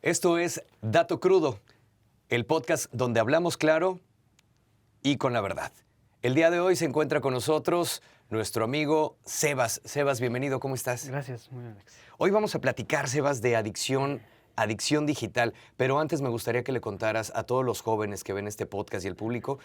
Esto es Dato Crudo, el podcast donde hablamos claro y con la verdad. El día de hoy se encuentra con nosotros nuestro amigo Sebas. Sebas, bienvenido, ¿cómo estás? Gracias, muy bien, Alex. Hoy vamos a platicar, Sebas, de adicción digital, pero antes me gustaría que le contaras a todos los jóvenes que ven este podcast y el público,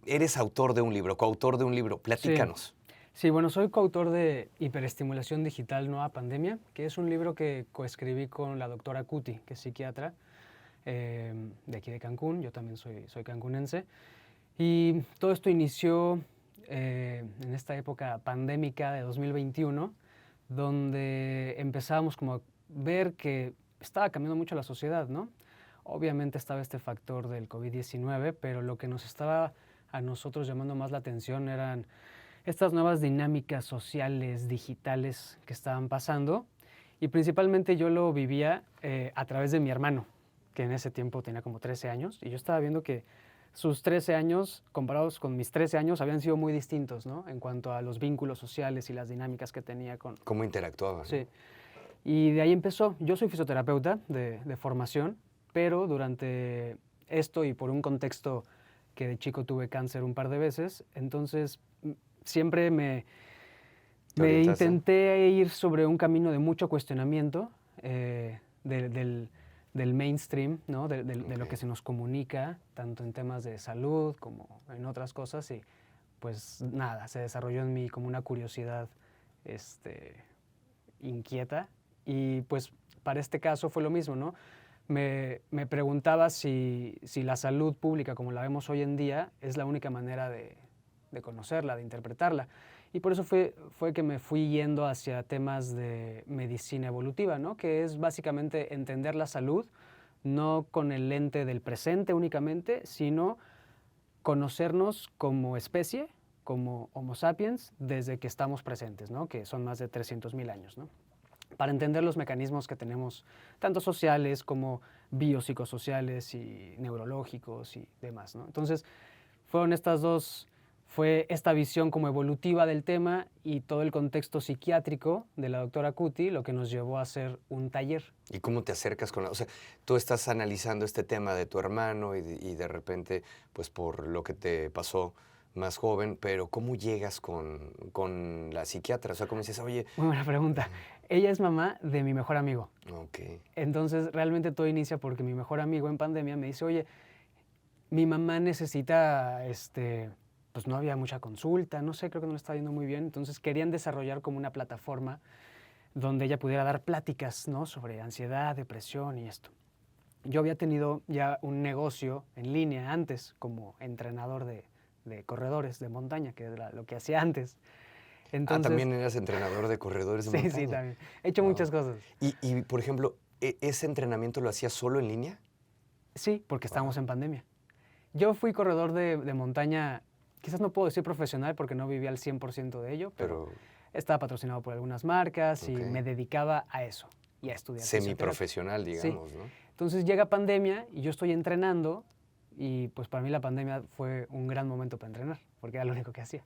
eres autor de un libro, coautor de un libro, platícanos. Sí, bueno, soy coautor de Hiperestimulación Digital Nueva Pandemia, que es un libro que coescribí con la doctora Cuti, que es psiquiatra de aquí de Cancún. Yo también soy cancunense. Y todo esto inició en esta época pandémica de 2021, donde empezábamos como a ver que estaba cambiando mucho la sociedad, ¿no? Obviamente estaba este factor del COVID-19, pero lo que nos estaba a nosotros llamando más la atención eran estas nuevas dinámicas sociales, digitales que estaban pasando, y principalmente yo lo vivía a través de mi hermano, que en ese tiempo tenía como 13 años, y yo estaba viendo que sus 13 años, comparados con mis 13 años, habían sido muy distintos, ¿no? En cuanto a los vínculos sociales y las dinámicas que tenía con... ¿Cómo interactuaba? Sí. Y de ahí empezó. Yo soy fisioterapeuta de formación, pero durante esto y por un contexto que de chico tuve cáncer un par de veces, entonces siempre me intenté ir sobre un camino de mucho cuestionamiento del mainstream, ¿no? de lo que se nos comunica, tanto en temas de salud como en otras cosas, y pues nada, se desarrolló en mí como una curiosidad inquieta, y pues para este caso fue lo mismo, ¿no? Me preguntaba si la salud pública como la vemos hoy en día es la única manera de conocerla, de interpretarla. Y por eso fue que me fui yendo hacia temas de medicina evolutiva, ¿no? Que es básicamente entender la salud, no con el lente del presente únicamente, sino conocernos como especie, como Homo sapiens, desde que estamos presentes, ¿no? Que son más de 300.000 años, ¿no? Para entender los mecanismos que tenemos, tanto sociales como biopsicosociales y neurológicos y demás, ¿no? Entonces, fue esta visión como evolutiva del tema y todo el contexto psiquiátrico de la doctora Cuti lo que nos llevó a hacer un taller. ¿Y cómo te acercas con la...? O sea, tú estás analizando este tema de tu hermano y de repente, pues por lo que te pasó más joven, pero ¿cómo llegas con la psiquiatra? O sea, ¿cómo dices, oye...? Muy buena pregunta. Ella es mamá de mi mejor amigo. Ok. Entonces, realmente todo inicia porque mi mejor amigo en pandemia me dice, oye, mi mamá necesita, pues no había mucha consulta, no sé, creo que no le estaba yendo muy bien. Entonces, querían desarrollar como una plataforma donde ella pudiera dar pláticas, ¿no? Sobre ansiedad, depresión y esto. Yo había tenido ya un negocio en línea antes como entrenador de corredores de montaña, que era lo que hacía antes. Entonces, también eras entrenador de corredores de montaña. Sí, también. He hecho muchas cosas. Y, por ejemplo, ¿ese entrenamiento lo hacías solo en línea? Sí, porque estábamos en pandemia. Yo fui corredor de montaña, quizás no puedo decir profesional porque no vivía al 100% de ello, pero estaba patrocinado por algunas marcas y me dedicaba a eso y a estudiar. Semiprofesional, digamos, sí. ¿no? Entonces llega pandemia y yo estoy entrenando y pues para mí la pandemia fue un gran momento para entrenar porque era lo único que hacía.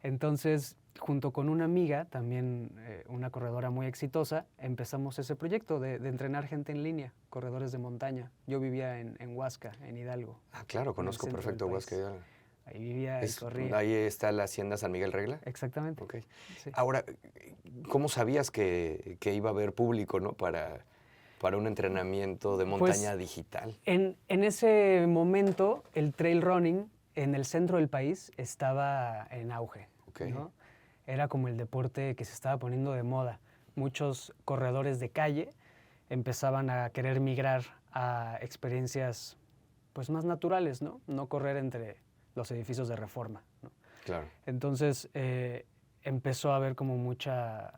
Entonces, junto con una amiga, también una corredora muy exitosa, empezamos ese proyecto de entrenar gente en línea, corredores de montaña. Yo vivía en Huasca, en Hidalgo. Ah, claro, conozco perfecto Huasca, Hidalgo. Ahí vivía y corría. Ahí está la hacienda San Miguel Regla. Exactamente. Okay. Sí. Ahora, ¿cómo sabías que iba a haber público, ¿no? para un entrenamiento de montaña digital? En ese momento, el trail running en el centro del país estaba en auge. Okay. ¿No? Era como el deporte que se estaba poniendo de moda. Muchos corredores de calle empezaban a querer migrar a experiencias pues, más naturales, ¿no? No correr entre los edificios de Reforma, ¿no? Claro. Entonces empezó a haber como mucha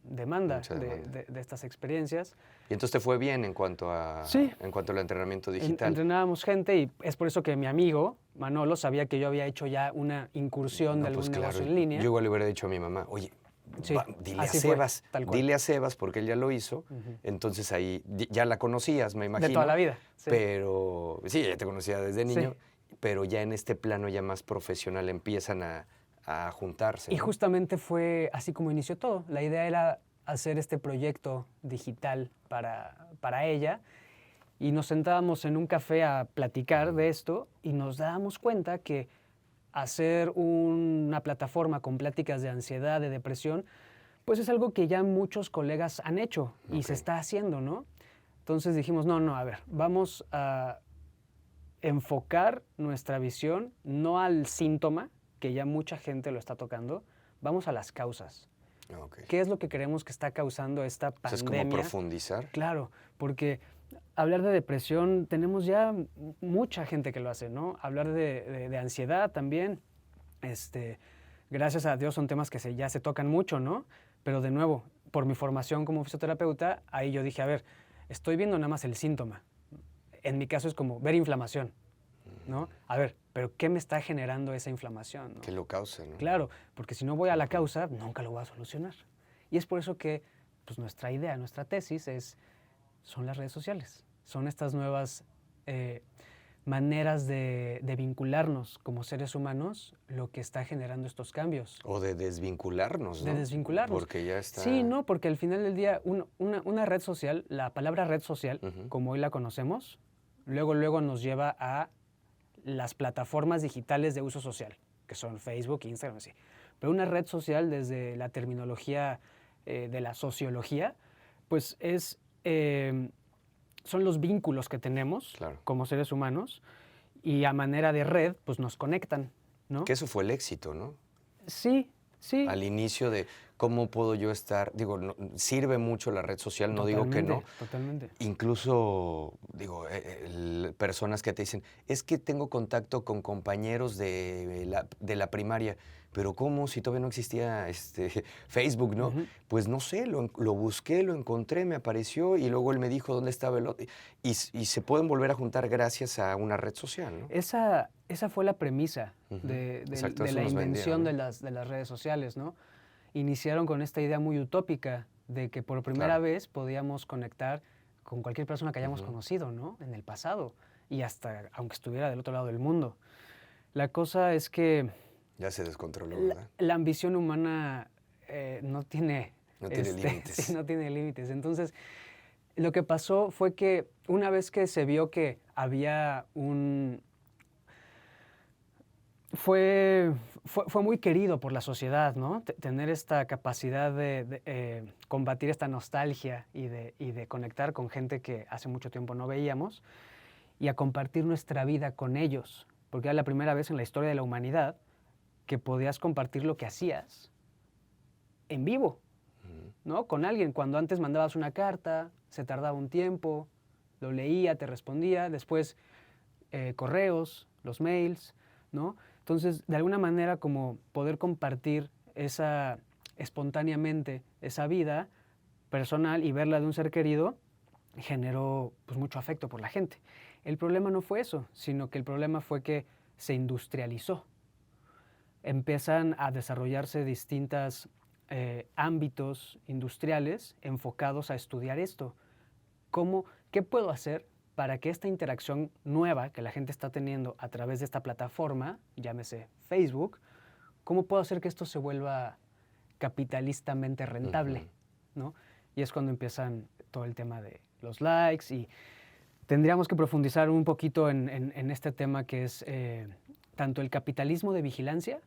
demanda de estas experiencias. ¿Y entonces te fue bien en cuanto a, sí, al entrenamiento digital? Entrenábamos gente y es por eso que mi amigo Manolo sabía que yo había hecho ya una incursión de algún negocio en línea. Yo igual le hubiera dicho a mi mamá, oye, dile a Sebas, porque él ya lo hizo. Entonces ahí ya la conocías, me imagino. De toda la vida. Sí. Pero sí, ya te conocía desde niño, pero ya en este plano ya más profesional empiezan a juntarse. Y ¿no? justamente fue así como inició todo. La idea era hacer este proyecto digital para ella y nos sentábamos en un café a platicar de esto y nos dábamos cuenta que hacer una plataforma con pláticas de ansiedad, de depresión, pues es algo que ya muchos colegas han hecho y se está haciendo, ¿no? Entonces dijimos, no, a ver, vamos a enfocar nuestra visión no al síntoma, que ya mucha gente lo está tocando, vamos a las causas. ¿Qué es lo que creemos que está causando esta pandemia? ¿Es como profundizar? Claro, porque hablar de depresión, tenemos ya mucha gente que lo hace, ¿no? Hablar de ansiedad también, gracias a Dios son temas que ya se tocan mucho, ¿no? Pero de nuevo, por mi formación como fisioterapeuta, ahí yo dije, a ver, estoy viendo nada más el síntoma. En mi caso es como ver inflamación, ¿no? A ver, pero ¿qué me está generando esa inflamación, ¿no? ¿Qué lo causa, no? Claro, porque si no voy a la causa, nunca lo voy a solucionar. Y es por eso que pues, nuestra idea, nuestra tesis son las redes sociales. Son estas nuevas maneras de vincularnos como seres humanos lo que está generando estos cambios. O de desvincularnos, ¿no? De desvincularnos. Porque ya está... Sí, no, porque al final del día una red social, la palabra red social, como hoy la conocemos, luego nos lleva a las plataformas digitales de uso social, que son Facebook, Instagram, así. Pero una red social, desde la terminología de la sociología, pues son los vínculos que tenemos como seres humanos y a manera de red, pues nos conectan, ¿no? Que eso fue el éxito, ¿no? Sí. Al inicio de cómo puedo yo estar, digo, sirve mucho la red social, no digo que no. Totalmente. Incluso, digo, personas que te dicen, es que tengo contacto con compañeros de la primaria, pero ¿cómo? Si todavía no existía Facebook, ¿no? Pues no sé, lo busqué, lo encontré, me apareció y luego él me dijo dónde estaba el otro. Y se pueden volver a juntar gracias a una red social, ¿no? Esa fue la premisa de la invención vendía, ¿no? de las redes sociales, ¿no? Iniciaron con esta idea muy utópica de que por primera vez podíamos conectar con cualquier persona que hayamos conocido, ¿no? En el pasado y hasta aunque estuviera del otro lado del mundo. La cosa es que... Ya se descontroló, ¿verdad? La ambición humana no tiene límites. Sí, no tiene límites. Entonces, lo que pasó fue que una vez que se vio que había Fue muy querido por la sociedad, ¿no? Tener esta capacidad de combatir esta nostalgia y de conectar con gente que hace mucho tiempo no veíamos y a compartir nuestra vida con ellos. Porque era la primera vez en la historia de la humanidad que podías compartir lo que hacías en vivo, ¿no? Con alguien. Cuando antes mandabas una carta, se tardaba un tiempo, lo leía, te respondía, después correos, los mails, ¿no? Entonces, de alguna manera, como poder compartir espontáneamente esa vida personal y verla de un ser querido, generó pues, mucho afecto por la gente. El problema no fue eso, sino que el problema fue que se industrializó. Empiezan a desarrollarse distintos ámbitos industriales enfocados a estudiar esto. ¿Qué puedo hacer para que esta interacción nueva que la gente está teniendo a través de esta plataforma, llámese Facebook, cómo puedo hacer que esto se vuelva capitalistamente rentable, ¿no? Y es cuando empiezan todo el tema de los likes y tendríamos que profundizar un poquito en este tema que es tanto el capitalismo de vigilancia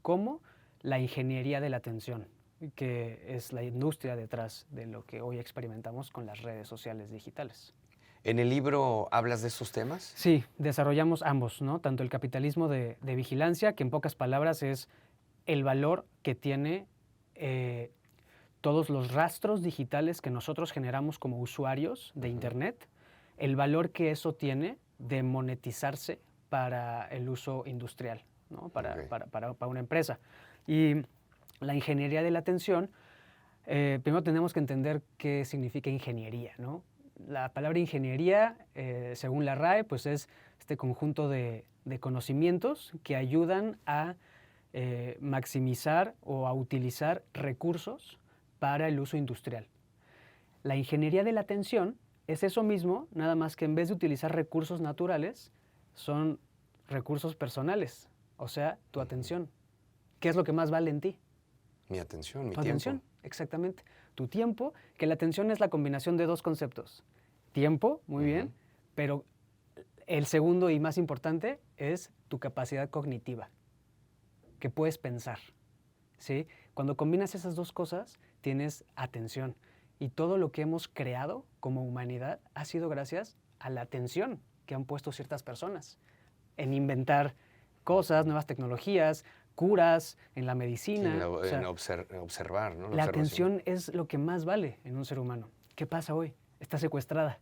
como la ingeniería de la atención, que es la industria detrás de lo que hoy experimentamos con las redes sociales digitales. ¿En el libro hablas de esos temas? Sí, desarrollamos ambos, ¿no? Tanto el capitalismo de vigilancia, que en pocas palabras es el valor que tiene todos los rastros digitales que nosotros generamos como usuarios de Internet, el valor que eso tiene de monetizarse para el uso industrial, ¿no? Para una empresa. Y la ingeniería de la atención, primero tenemos que entender qué significa ingeniería, ¿no? La palabra ingeniería, según la RAE, pues es este conjunto de conocimientos que ayudan a maximizar o a utilizar recursos para el uso industrial. La ingeniería de la atención es eso mismo, nada más que en vez de utilizar recursos naturales, son recursos personales, o sea, tu atención. ¿Qué es lo que más vale en ti? Mi atención, mi tiempo. Tu atención, exactamente. tu tiempo, que la atención es la combinación de dos conceptos. Tiempo, muy bien, pero el segundo y más importante es tu capacidad cognitiva, que puedes pensar, ¿sí? Cuando combinas esas dos cosas, tienes atención. Y todo lo que hemos creado como humanidad ha sido gracias a la atención que han puesto ciertas personas en inventar cosas, nuevas tecnologías, curas, en la medicina. Sí, O sea, observar, ¿no? la atención es lo que más vale en un ser humano. ¿Qué pasa hoy? Está secuestrada,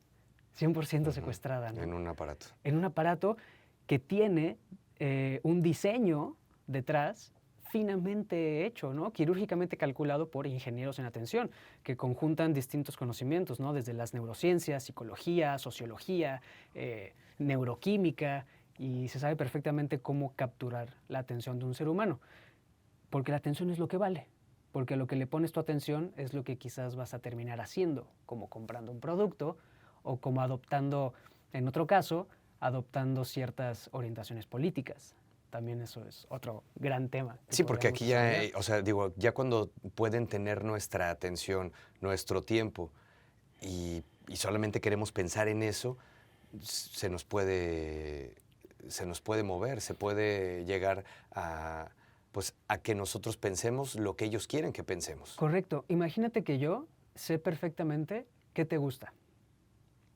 100% secuestrada, ¿no? En un aparato. En un aparato que tiene un diseño detrás finamente hecho, ¿no? Quirúrgicamente calculado por ingenieros en atención, que conjuntan distintos conocimientos, ¿no? Desde las neurociencias, psicología, sociología, neuroquímica, y se sabe perfectamente cómo capturar la atención de un ser humano, porque la atención es lo que vale, porque lo que le pones tu atención es lo que quizás vas a terminar haciendo, como comprando un producto o como adoptando, en otro caso, adoptando ciertas orientaciones políticas. También eso es otro gran tema. Sí, porque aquí ya, o sea, digo, ya cuando pueden tener nuestra atención, nuestro tiempo, y solamente queremos pensar en eso, se nos puede mover, se puede llegar a, pues, a que nosotros pensemos lo que ellos quieren que pensemos. Correcto. Imagínate que yo sé perfectamente qué te gusta.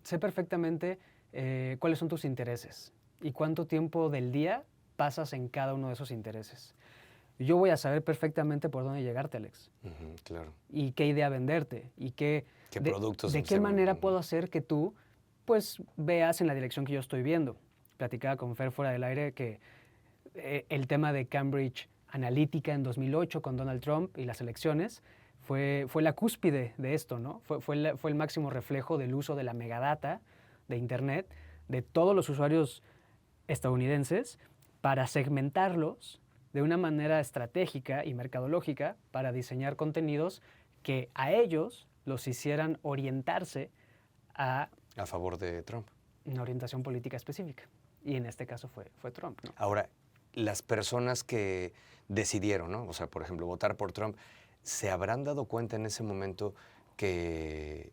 Sé perfectamente cuáles son tus intereses y cuánto tiempo del día pasas en cada uno de esos intereses. Yo voy a saber perfectamente por dónde llegarte, Alex. Claro. Y qué idea venderte. Y qué productos. De qué manera puedo hacer que tú, pues, veas en la dirección que yo estoy viendo. Platicaba con Fer fuera del aire que el tema de Cambridge Analytica en 2008 con Donald Trump y las elecciones fue la cúspide de esto, ¿no? Fue el máximo reflejo del uso de la megadata de Internet de todos los usuarios estadounidenses para segmentarlos de una manera estratégica y mercadológica para diseñar contenidos que a ellos los hicieran orientarse a favor de Trump. Una orientación política específica. Y en este caso fue Trump, ¿no? Ahora, las personas que decidieron, ¿no? O sea, por ejemplo, votar por Trump, ¿se habrán dado cuenta en ese momento que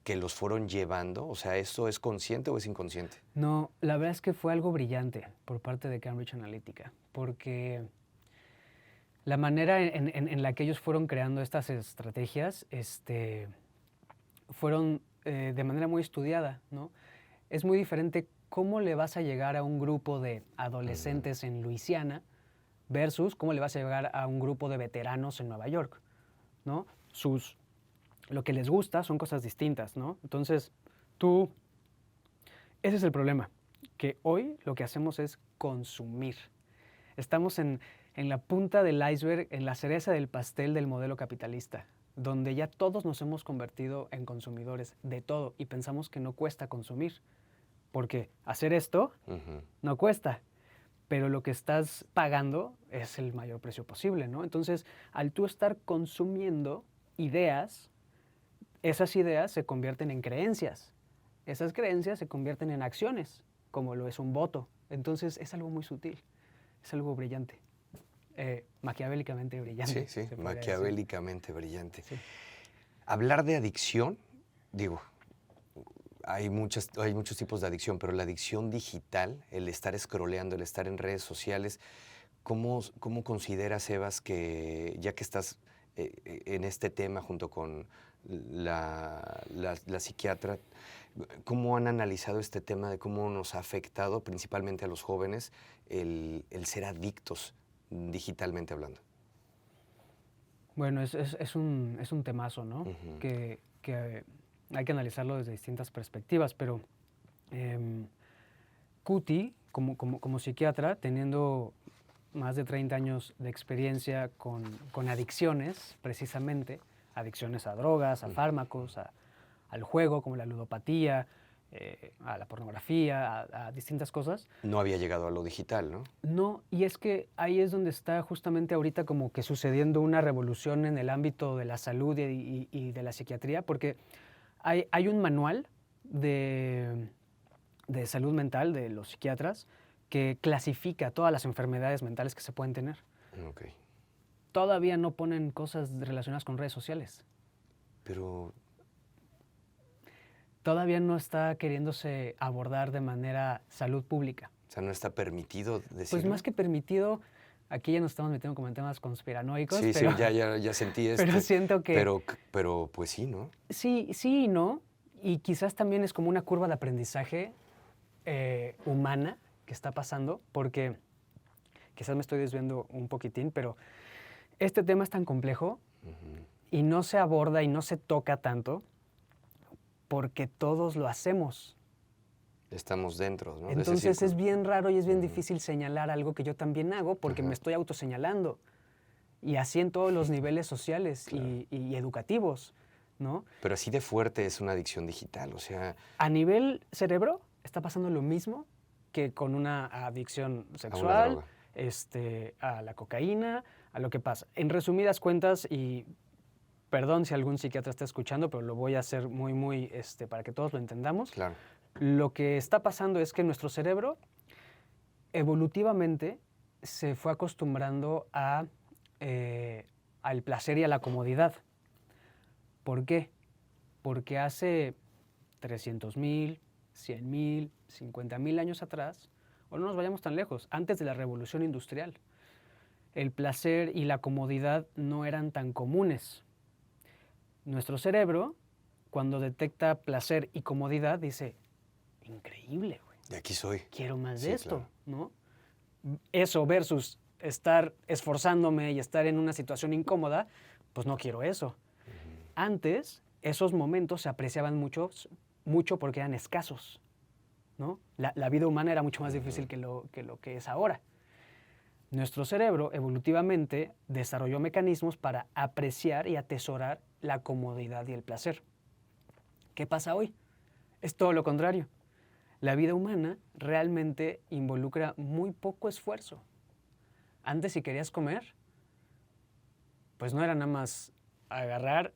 los fueron llevando? O sea, ¿esto es consciente o es inconsciente? No, la verdad es que fue algo brillante por parte de Cambridge Analytica, porque la manera en la que ellos fueron creando estas estrategias fueron de manera muy estudiada, ¿no? Es muy diferente cómo le vas a llegar a un grupo de adolescentes en Luisiana versus cómo le vas a llegar a un grupo de veteranos en Nueva York, ¿no? Lo que les gusta son cosas distintas, ¿no? Entonces, ese es el problema, que hoy lo que hacemos es consumir. Estamos en la punta del iceberg, en la cereza del pastel del modelo capitalista, donde ya todos nos hemos convertido en consumidores de todo y pensamos que no cuesta consumir, porque hacer esto no cuesta, pero lo que estás pagando es el mayor precio posible, ¿no? Entonces, al tú estar consumiendo ideas, esas ideas se convierten en creencias. Esas creencias se convierten en acciones, como lo es un voto. Entonces, es algo muy sutil, es algo brillante. Maquiavélicamente brillante. Sí, maquiavélicamente brillante. Sí. Hablar de adicción, digo, hay muchos tipos de adicción, pero la adicción digital, el estar scrolleando, el estar en redes sociales, ¿cómo consideras, Sebas, que ya que estás en este tema junto con la psiquiatra, cómo han analizado este tema de cómo nos ha afectado principalmente a los jóvenes el ser adictos digitalmente hablando? Bueno, es un temazo, ¿no? Que hay que analizarlo desde distintas perspectivas, pero Cuti, como psiquiatra, teniendo más de 30 años de experiencia con adicciones, precisamente, adicciones a drogas, a fármacos, al juego, como la ludopatía, a la pornografía, a distintas cosas. No había llegado a lo digital, ¿no? No, y es que ahí es donde está justamente ahorita como que sucediendo una revolución en el ámbito de la salud y de la psiquiatría, porque hay un manual de salud mental de los psiquiatras que clasifica todas las enfermedades mentales que se pueden tener. Okay. Todavía no ponen cosas relacionadas con redes sociales. Pero, Todavía no está queriéndose abordar de manera salud pública. o sea, no está permitido Pues decirlo. más que permitido, aquí ya nos estamos metiendo como en temas conspiranoicos, Sí, pero, sí, ya sentí pero siento que pero pues sí, ¿no? sí y no, y quizás también es como una curva de aprendizaje humana que está pasando, porque quizás me estoy desviando un poquitín, pero este tema es tan complejo y no se aborda y no se toca tanto porque todos lo hacemos. Estamos dentro, ¿no? De ese Entonces es círculo. bien raro y es bien difícil señalar algo que yo también hago porque me Ajá. estoy autoseñalando. Y así en todos los niveles sociales Claro. y educativos, ¿no? Pero así de fuerte es una adicción digital, o sea, A nivel cerebro está pasando lo mismo que con una adicción a una sexual, droga. a la cocaína, a lo que pasa. En resumidas cuentas, y perdón si algún psiquiatra está escuchando, pero lo voy a hacer muy, para que todos lo entendamos. Claro. Lo que está pasando es que nuestro cerebro evolutivamente se fue acostumbrando al placer y a la comodidad. ¿Por qué? Porque hace 300,000, 100,000, 50,000 años atrás, o no nos vayamos tan lejos, antes de la revolución industrial, el placer y la comodidad no eran tan comunes. Nuestro cerebro, cuando detecta placer y comodidad, dice, increíble, güey, De aquí soy. quiero más Sí, de esto, claro. ¿no? Eso versus estar esforzándome y estar en una situación incómoda, pues no quiero eso. Antes, esos momentos se apreciaban mucho porque eran escasos, ¿no? La vida humana era mucho más difícil que lo que es ahora. Nuestro cerebro evolutivamente desarrolló mecanismos para apreciar y atesorar la comodidad y el placer. ¿Qué pasa hoy? Es todo lo contrario. La vida humana realmente involucra muy poco esfuerzo. Antes, si querías comer, pues no era nada más agarrar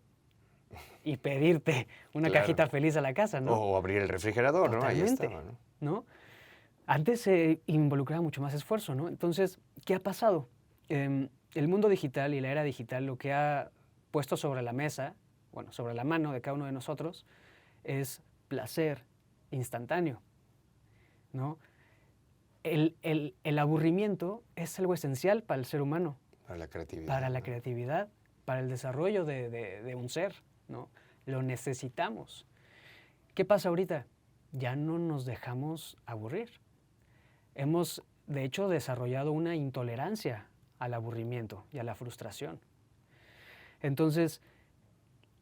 y pedirte una Claro. cajita feliz a la casa, ¿no? O abrir el refrigerador, ¿no? Ahí Totalmente, estaba, ¿no? ¿no? Antes se involucraba mucho más esfuerzo, ¿no? Entonces, ¿qué ha pasado? El mundo digital y la era digital lo que ha puesto sobre la mesa, bueno, sobre la mano de cada uno de nosotros, es placer instantáneo, ¿no? El aburrimiento es algo esencial para el ser humano, Para la creatividad. para la ¿no? creatividad, para el desarrollo de un ser, ¿no? Lo necesitamos. ¿Qué pasa ahorita? Ya no nos dejamos aburrir. Hemos, de hecho, desarrollado una intolerancia al aburrimiento y a la frustración. Entonces,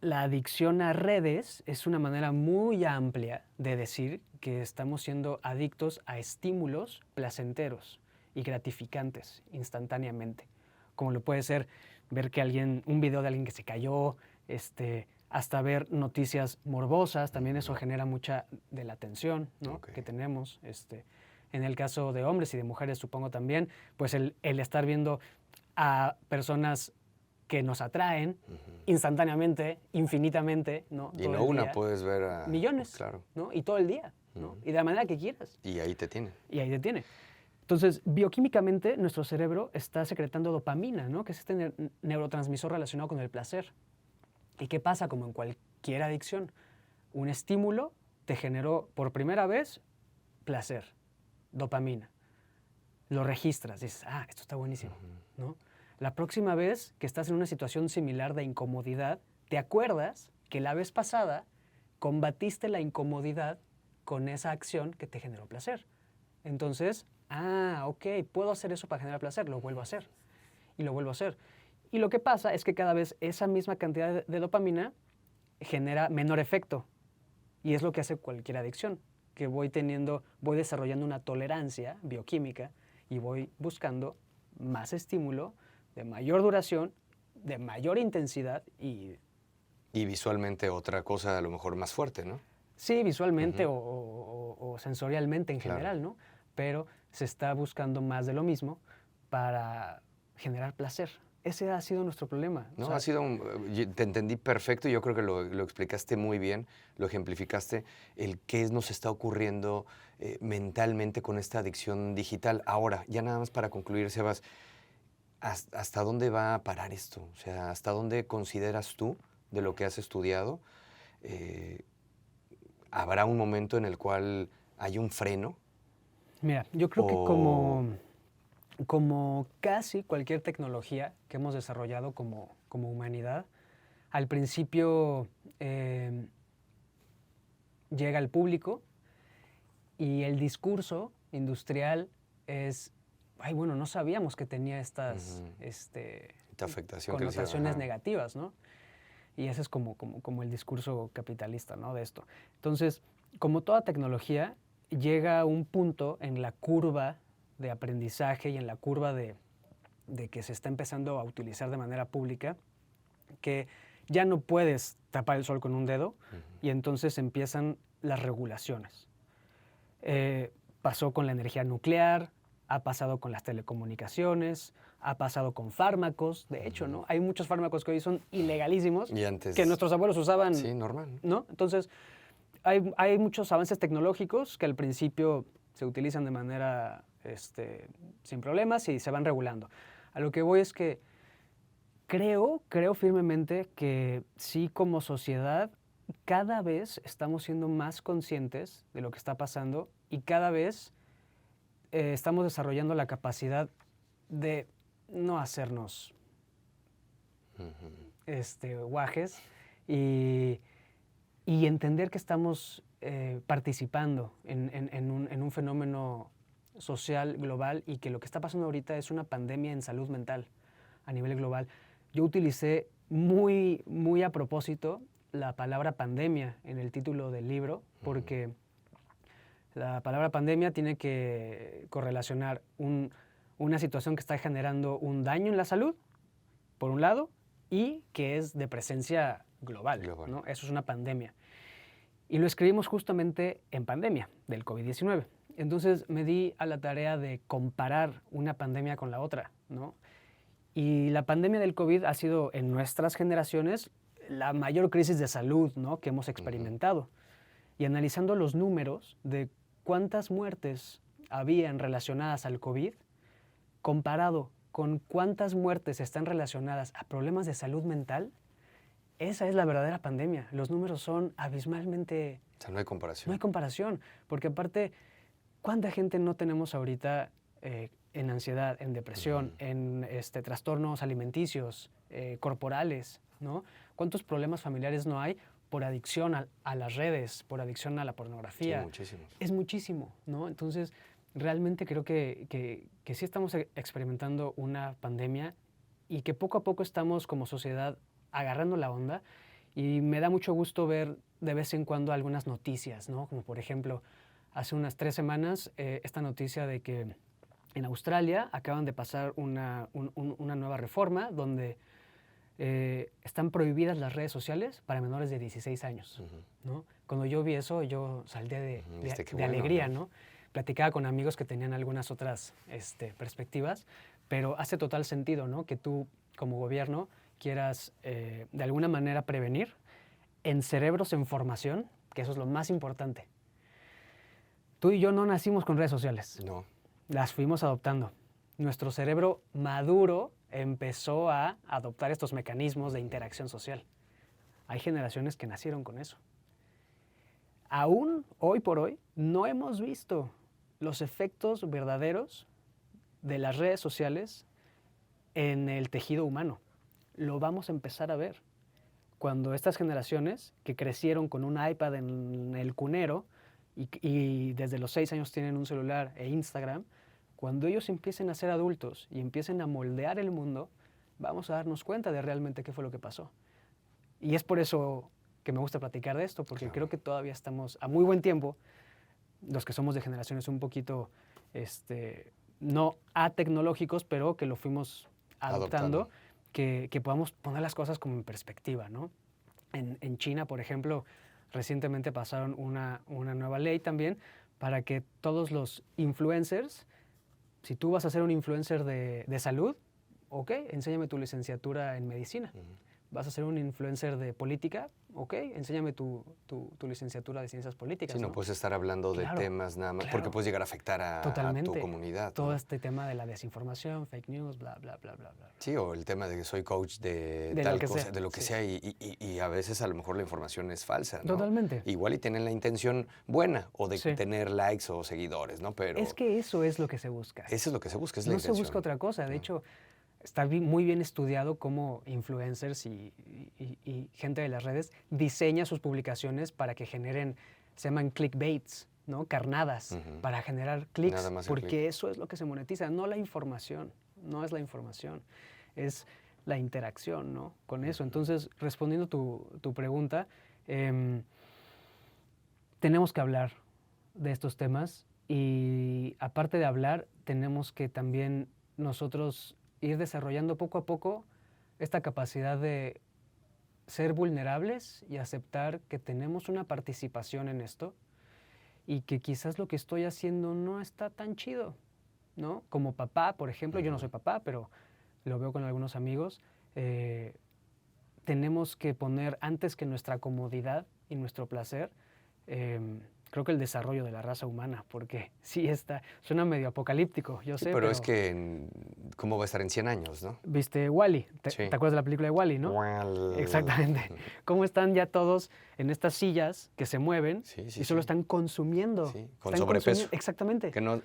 la adicción a redes es una manera muy amplia de decir que estamos siendo adictos a estímulos placenteros y gratificantes instantáneamente, como lo puede ser ver que un video de alguien que se cayó, hasta ver noticias morbosas, también eso genera mucha de la atención, ¿no? Ok. Que tenemos. En el caso de hombres y de mujeres, supongo también, pues el estar viendo a personas que nos atraen instantáneamente, infinitamente, ¿no? Y Todo no el una día. puedes ver a... Millones, Claro. ¿no? Y todo el día, ¿no? Y de la manera que quieras. Y ahí te tiene. Y ahí te tiene. Entonces, bioquímicamente, nuestro cerebro está secretando dopamina, ¿no? Que es este neurotransmisor relacionado con el placer. ¿Y qué pasa? Como en cualquier adicción, un estímulo te generó por primera vez placer, dopamina. Lo registras, dices, esto está buenísimo, ¿no? La próxima vez que estás en una situación similar de incomodidad, te acuerdas que la vez pasada combatiste la incomodidad con esa acción que te generó placer. Entonces, ok, puedo hacer eso para generar placer, lo vuelvo a hacer. Y lo vuelvo a hacer. Y lo que pasa es que cada vez esa misma cantidad de dopamina genera menor efecto. Y es lo que hace cualquier adicción, que voy desarrollando una tolerancia bioquímica y voy buscando más estímulo de mayor duración, de mayor intensidad y... Y visualmente otra cosa a lo mejor más fuerte, ¿no? Sí, visualmente o sensorialmente en general, ¿no? Pero se está buscando más de lo mismo para generar placer. Ese ha sido nuestro problema. No, O sea, ha sido te entendí perfecto y yo creo que lo explicaste muy bien, lo ejemplificaste, el qué nos está ocurriendo mentalmente con esta adicción digital. Ahora, ya nada más para concluir, Sebas, ¿hasta dónde va a parar esto? O sea, ¿hasta dónde consideras tú de lo que has estudiado, ¿habrá un momento en el cual hay un freno? Mira, yo creo que como casi cualquier tecnología que hemos desarrollado como humanidad, al principio llega al público y el discurso industrial es, ay, bueno, no sabíamos que tenía estas Esta afectación connotaciones negativas, ¿no? Y ese es como el discurso capitalista, ¿no? De esto. Entonces, como toda tecnología, llega a un punto en la curva de aprendizaje y en la curva de que se está empezando a utilizar de manera pública, que ya no puedes tapar el sol con un dedo, y entonces empiezan las regulaciones. Pasó con la energía nuclear, ha pasado con las telecomunicaciones, ha pasado con fármacos, de hecho, ¿no? Hay muchos fármacos que hoy son ilegalísimos, y antes, que nuestros abuelos usaban. Sí, normal. ¿No? Entonces, hay muchos avances tecnológicos que al principio se utilizan de manera sin problemas y se van regulando. A lo que voy es que creo firmemente que sí, como sociedad, cada vez estamos siendo más conscientes de lo que está pasando y cada vez estamos desarrollando la capacidad de no hacernos guajes y entender que estamos participando en un fenómeno social global y que lo que está pasando ahorita es una pandemia en salud mental a nivel global. Yo utilicé muy a propósito la palabra pandemia en el título del libro porque la palabra pandemia tiene que correlacionar una situación que está generando un daño en la salud, por un lado, y que es de presencia global. ¿No? Eso es una pandemia. Y lo escribimos justamente en pandemia del COVID-19. Entonces me di a la tarea de comparar una pandemia con la otra, ¿no? Y la pandemia del COVID ha sido en nuestras generaciones la mayor crisis de salud, ¿no?, que hemos experimentado. Y analizando los números de cuántas muertes habían relacionadas al COVID, comparado con cuántas muertes están relacionadas a problemas de salud mental, esa es la verdadera pandemia. Los números son abismalmente... O sea, no hay comparación. No hay comparación, porque aparte, ¿cuánta gente no tenemos ahorita en ansiedad, en depresión, en trastornos alimenticios, corporales, ¿no? ¿Cuántos problemas familiares no hay por adicción a las redes, por adicción a la pornografía? Sí, muchísimos. Es muchísimo, ¿no? Entonces, realmente creo que sí estamos experimentando una pandemia y que poco a poco estamos como sociedad agarrando la onda, y me da mucho gusto ver de vez en cuando algunas noticias, ¿no? Como por ejemplo, hace unas 3 semanas esta noticia de que en Australia acaban de pasar una nueva reforma donde están prohibidas las redes sociales para menores de 16 años, ¿no? Cuando yo vi eso, yo salté de alegría, ¿no? Platicaba con amigos que tenían algunas otras perspectivas, pero hace total sentido, ¿no?, que tú como gobierno quieras de alguna manera prevenir en cerebros en formación, que eso es lo más importante. Tú y yo no nacimos con redes sociales. No. Las fuimos adoptando. Nuestro cerebro maduro empezó a adoptar estos mecanismos de interacción social. Hay generaciones que nacieron con eso. Aún hoy por hoy no hemos visto los efectos verdaderos de las redes sociales en el tejido humano. Lo vamos a empezar a ver cuando estas generaciones que crecieron con un iPad en el cunero y desde los 6 años tienen un celular e Instagram, cuando ellos empiecen a ser adultos y empiecen a moldear el mundo, vamos a darnos cuenta de realmente qué fue lo que pasó. Y es por eso que me gusta platicar de esto, porque creo que todavía estamos a muy buen tiempo, los que somos de generaciones un poquito, no tecnológicos, pero que lo fuimos adoptando. Que podamos poner las cosas como en perspectiva, ¿no? En China, por ejemplo, recientemente pasaron una nueva ley también para que todos los influencers, si tú vas a ser un influencer de salud, ok, enséñame tu licenciatura en medicina. ¿Vas a ser un influencer de política? Ok, enséñame tu licenciatura de ciencias políticas. Sí, no puedes estar hablando Claro, de temas nada más, claro. porque puedes llegar a afectar a tu Totalmente. comunidad. Todo ¿no? este tema de la desinformación, fake news, bla, bla, bla, bla, bla. Sí, o el tema de que soy coach de De tal lo que cosa, sea, de lo que sí. sea, y a veces a lo mejor la información es falsa, ¿no? Totalmente. Igual y tienen la intención buena, o de Sí. tener likes o seguidores, ¿no? Pero Es que eso es lo que se busca. eso es lo que se busca, es la No se intención. busca otra cosa. De No. hecho, está muy bien estudiado cómo influencers y gente de las redes diseña sus publicaciones para que generen, se llaman clickbaits, ¿no? Carnadas, Ujú. para generar clics, Nada más el porque click. eso es lo que se monetiza, no la información, no es la información, es la interacción, ¿no? Con eso. Entonces, respondiendo tu pregunta, tenemos que hablar de estos temas y aparte de hablar, tenemos que también nosotros ir desarrollando poco a poco esta capacidad de ser vulnerables y aceptar que tenemos una participación en esto y que quizás lo que estoy haciendo no está tan chido, ¿no? Como papá, por ejemplo, yo no soy papá, pero lo veo con algunos amigos, tenemos que poner antes que nuestra comodidad y nuestro placer, creo que el desarrollo de la raza humana, porque sí suena medio apocalíptico, yo Sí, sé, pero es que, ¿cómo va a estar en 100 años, no? ¿Viste Wall-E? Sí. ¿Te acuerdas de la película de Wall-E, no? Exactamente. ¿Cómo están ya todos en estas sillas que se mueven Sí, sí, y solo sí. están consumiendo? Sí, con Están sobrepeso. Exactamente. Que no,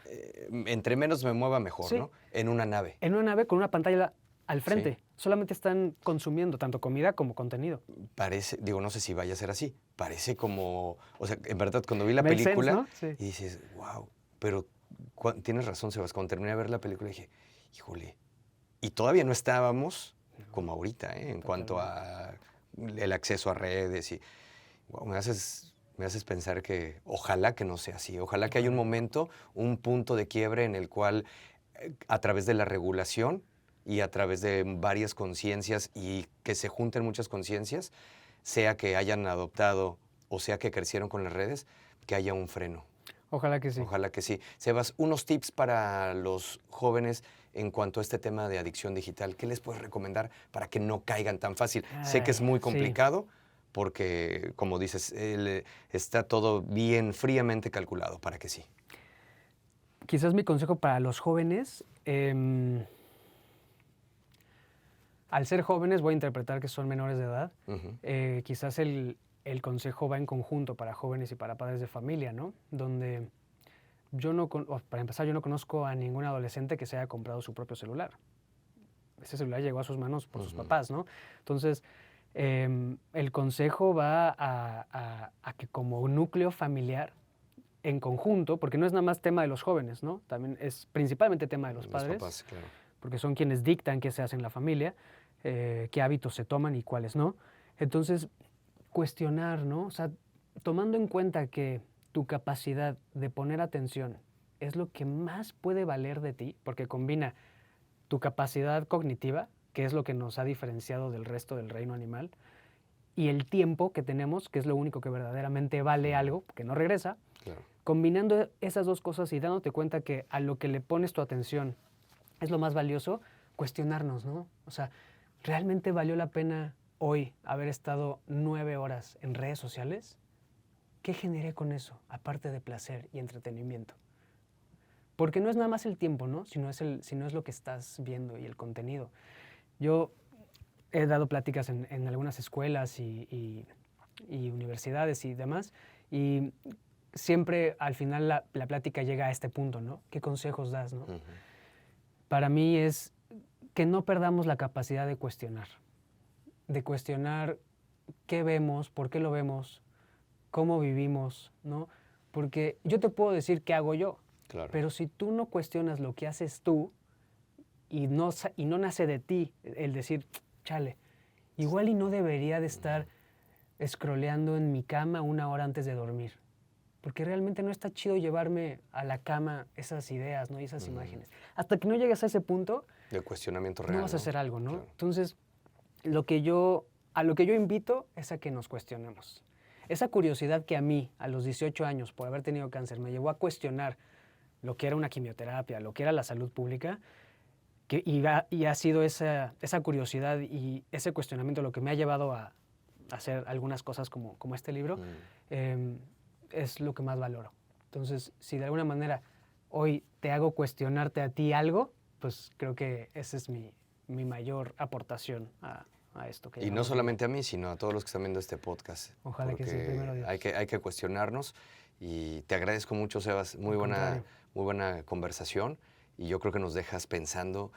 entre menos me mueva mejor, Sí. ¿no? En una nave. En una nave con una pantalla al frente. Sí. Solamente están consumiendo tanto comida como contenido. Parece, digo, no sé si vaya a ser así. Parece como, o sea, en verdad, cuando vi la Makes sense, película ¿no? Sí. y dices, wow, pero tienes razón, Sebas, cuando terminé de ver la película dije, híjole, y todavía no estábamos como ahorita, en cuanto a el acceso a redes y, wow, me haces pensar que ojalá que no sea así, ojalá que haya un momento, un punto de quiebre en el cual a través de la regulación y a través de varias conciencias y que se junten muchas conciencias, sea que hayan adoptado o sea que crecieron con las redes, que haya un freno. Ojalá que sí. Ojalá que sí. Sebas, unos tips para los jóvenes en cuanto a este tema de adicción digital. ¿Qué les puedes recomendar para que no caigan tan fácil? Sé que es muy complicado porque, como dices, está todo bien fríamente calculado para que sí. Quizás mi consejo para los jóvenes, al ser jóvenes voy a interpretar que son menores de edad, quizás el consejo va en conjunto para jóvenes y para padres de familia, ¿no? Donde para empezar, yo no conozco a ningún adolescente que se haya comprado su propio celular. Ese celular llegó a sus manos por sus papás, ¿no? Entonces, el consejo va a que como núcleo familiar, en conjunto, porque no es nada más tema de los jóvenes, ¿no? También es principalmente tema de los padres, papás, claro. porque son quienes dictan qué se hace en la familia, qué hábitos se toman y cuáles no. Entonces, cuestionar, ¿no? O sea, tomando en cuenta que tu capacidad de poner atención es lo que más puede valer de ti, porque combina tu capacidad cognitiva, que es lo que nos ha diferenciado del resto del reino animal, y el tiempo que tenemos, que es lo único que verdaderamente vale algo, que no regresa. Claro. Combinando esas dos cosas y dándote cuenta que a lo que le pones tu atención es lo más valioso, cuestionarnos, ¿no? O sea, ¿realmente valió la pena hoy haber estado 9 horas en redes sociales? ¿Qué generé con eso, aparte de placer y entretenimiento? Porque no es nada más el tiempo, ¿no? Sino es lo que estás viendo y el contenido. Yo he dado pláticas en algunas escuelas y universidades y demás, y siempre al final la plática llega a este punto, ¿no? ¿Qué consejos das, no? Para mí es que no perdamos la capacidad de cuestionar qué vemos, por qué lo vemos, cómo vivimos, ¿no? Porque yo te puedo decir qué hago yo, Claro. pero si tú no cuestionas lo que haces tú y no nace de ti el decir, chale, igual y no debería de estar scrolleando en mi cama 1 hora antes de dormir. Porque realmente no está chido llevarme a la cama esas ideas, ¿no? Y esas imágenes. Hasta que no llegues a ese punto, de cuestionamiento real, no vas a hacer algo, ¿no? Claro. Entonces, a lo que yo invito es a que nos cuestionemos. Esa curiosidad que a mí, a los 18 años, por haber tenido cáncer, me llevó a cuestionar lo que era una quimioterapia, lo que era la salud pública, y ha sido esa curiosidad y ese cuestionamiento lo que me ha llevado a hacer algunas cosas como este libro, es lo que más valoro. Entonces, si de alguna manera hoy te hago cuestionarte a ti algo, pues creo que esa es mi mayor aportación a esto. Y no solamente a mí, sino a todos los que están viendo este podcast. Ojalá que sí, primero Dios. Hay que cuestionarnos y te agradezco mucho, Sebas. Muy buena conversación y yo creo que nos dejas pensando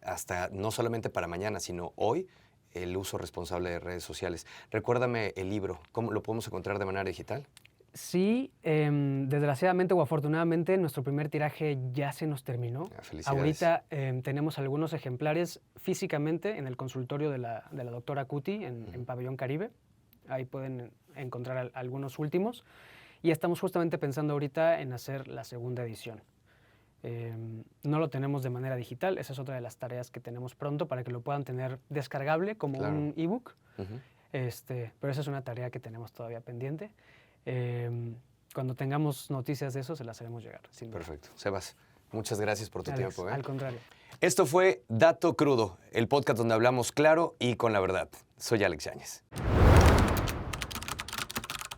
hasta no solamente para mañana, sino hoy, el uso responsable de redes sociales. Recuérdame el libro, ¿cómo lo podemos encontrar de manera digital? Sí, desgraciadamente o afortunadamente nuestro primer tiraje ya se nos terminó. Felicidades. Ahorita tenemos algunos ejemplares físicamente en el consultorio de la doctora Cuti en Pabellón Caribe. Ahí pueden encontrar algunos últimos. Y estamos justamente pensando ahorita en hacer la segunda edición. No lo tenemos de manera digital, esa es otra de las tareas que tenemos pronto para que lo puedan tener descargable como un ebook. Pero esa es una tarea que tenemos todavía pendiente. Cuando tengamos noticias de eso, se las haremos llegar. Perfecto. Sebas, muchas gracias por tu tiempo. Al contrario. Esto fue Dato Crudo, el podcast donde hablamos claro y con la verdad. Soy Alex Yáñez.